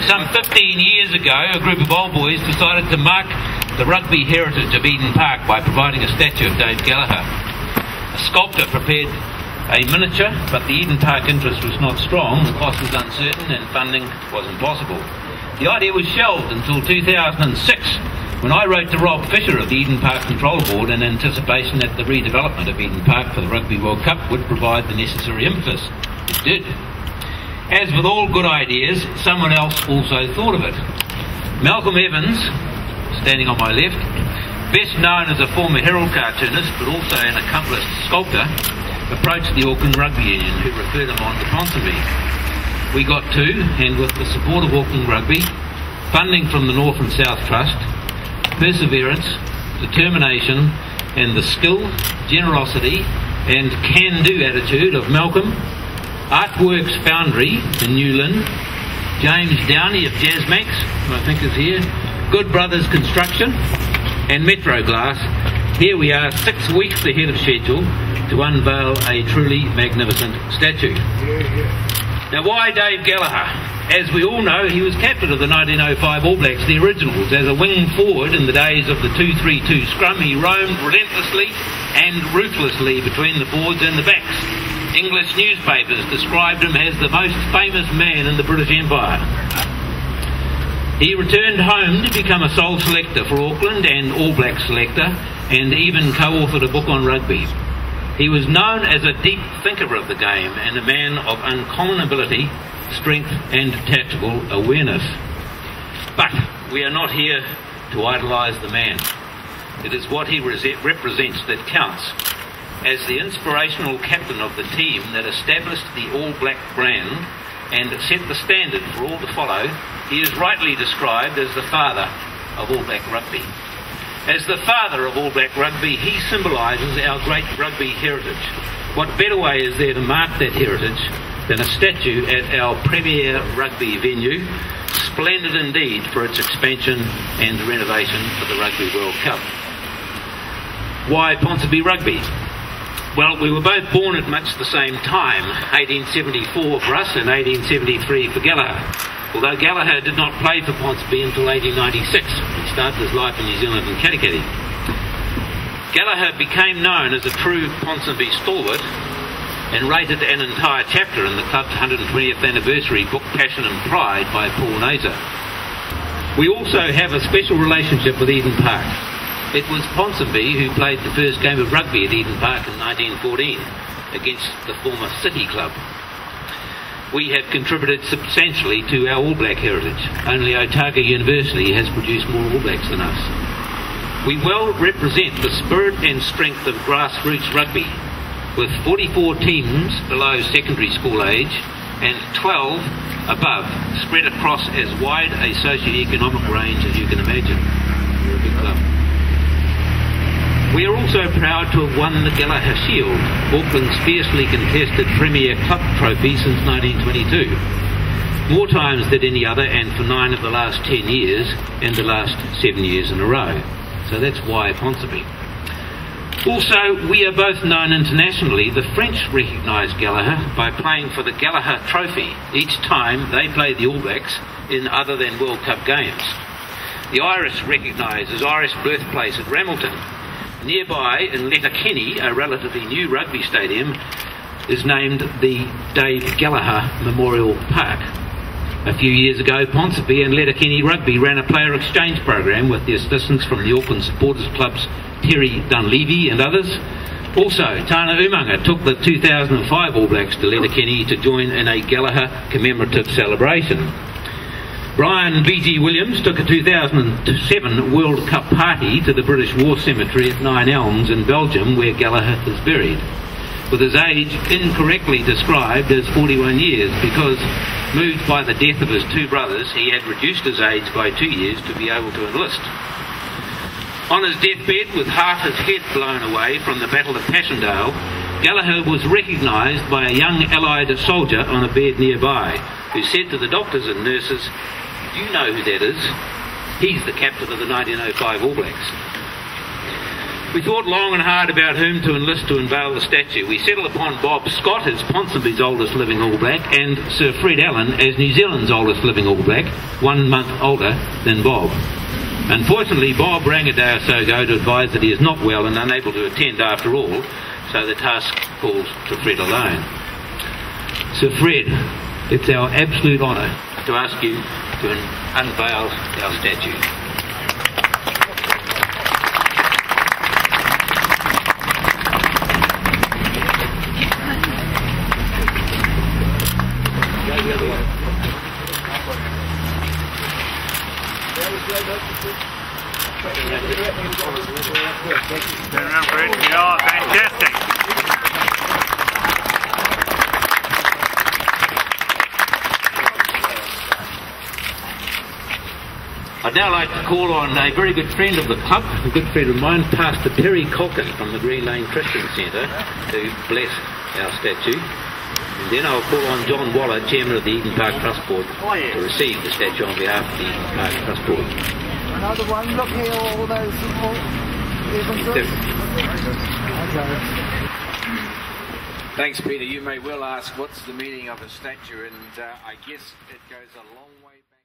Some 15 years ago, a group of old boys decided to mark the rugby heritage of Eden Park by providing a statue of Dave Gallaher. A sculptor prepared a miniature, but the Eden Park interest was not strong, the cost was uncertain and funding was impossible. The idea was shelved until 2006, when I wrote to Rob Fisher of the Eden Park Control Board in anticipation that the redevelopment of Eden Park for the Rugby World Cup would provide the necessary impetus. It did. As with all good ideas, someone else also thought of it. Malcolm Evans, standing on my left, best known as a former Herald cartoonist but also an accomplished sculptor, approached the Auckland Rugby Union, who referred him on to Ponsonby. We got to, and with the support of Auckland Rugby, funding from the North and South Trust, perseverance, determination, and the skill, generosity, and can-do attitude of Malcolm, Artworks Foundry in New Lynn, James Downey of Jazzmax, who I think is here, Good Brothers Construction, and Metro Glass, here we are 6 weeks ahead of schedule to unveil a truly magnificent statue. Now, why Dave Gallaher? As we all know, he was captain of the 1905 All Blacks, the originals. As a wing forward in the days of the 2-3-2 scrum, he roamed relentlessly and ruthlessly between the forwards and the backs. English newspapers described him as the most famous man in the British Empire. He returned home to become a sole selector for Auckland and All Black selector, and even co-authored a book on rugby. He was known as a deep thinker of the game and a man of uncommon ability, strength and tactical awareness. But we are not here to idolise the man. It is what he represents that counts. As the inspirational captain of the team that established the All Black brand and set the standard for all to follow, he is rightly described as the father of All Black rugby. As the father of All Black rugby, he symbolises our great rugby heritage. What better way is there to mark that heritage than a statue at our premier rugby venue, splendid indeed for its expansion and renovation for the Rugby World Cup. Why Ponsonby Rugby? Well, we were both born at much the same time, 1874 for us and 1873 for Gallaher. Although Gallaher did not play for Ponsonby until 1896. He started his life in New Zealand in Katikati. Gallaher became known as a true Ponsonby stalwart and rated an entire chapter in the club's 120th anniversary book Passion and Pride by Paul Naser. We also have a special relationship with Eden Park. It was Ponsonby who played the first game of rugby at Eden Park in 1914 against the former City Club. We have contributed substantially to our All Black heritage. Only Otago University has produced more All Blacks than us. We well represent the spirit and strength of grassroots rugby, with 44 teams below secondary school age and 12 above, spread across as wide a socio-economic range as you can imagine. We're a big club. We are also proud to have won the Gallaher Shield, Auckland's fiercely contested Premier Club trophy since 1922. More times than any other, and for 9 of the last 10 years, and the last 7 years in a row. So that's why Ponsonby. Also, we are both known internationally. The French recognise Gallaher by playing for the Gallaher Trophy each time they play the All Blacks in other than World Cup games. The Irish recognise his Irish birthplace at Ramilton. Nearby, in Letterkenny, a relatively new rugby stadium, is named the Dave Gallaher Memorial Park. A few years ago, Ponsonby and Letterkenny Rugby ran a player exchange program with the assistance from the Auckland Supporters Club's Terry Dunleavy and others. Also, Tana Umaga took the 2005 All Blacks to Letterkenny to join in a Gallaher commemorative celebration. Brian B.G. Williams took a 2007 World Cup party to the British War Cemetery at Nine Elms in Belgium, where Gallaher is buried, with his age incorrectly described as 41 years because, moved by the death of his 2 brothers, he had reduced his age by 2 years to be able to enlist. On his deathbed, with half his head blown away from the Battle of Passchendaele, Gallaher was recognised by a young Allied soldier on a bed nearby, who said to the doctors and nurses, "Do you know who that is? He's the captain of the 1905 All Blacks." We thought long and hard about whom to enlist to unveil the statue. We settled upon Bob Scott as Ponsonby's oldest living All Black, and Sir Fred Allen as New Zealand's oldest living All Black, 1 month older than Bob. Unfortunately, Bob rang a day or so ago to advise that he is not well and unable to attend after all, so the task falls to Fred alone. Sir Fred, it's our absolute honour to ask you to unveil our statue. Turn around, Fred. Yeah, fantastic. I'd now like to call on a very good friend of the club, a good friend of mine, Pastor Terry Colkin from the Green Lane Christian Centre, to bless our statue. And then I'll call on John Waller, Chairman of the Eden Park Trust Board, to receive the statue on behalf of the Eden Park Trust Board. Another one, look here, all those people. Thanks, Peter. You may well ask what's the meaning of a statue, and I guess it goes a long way back.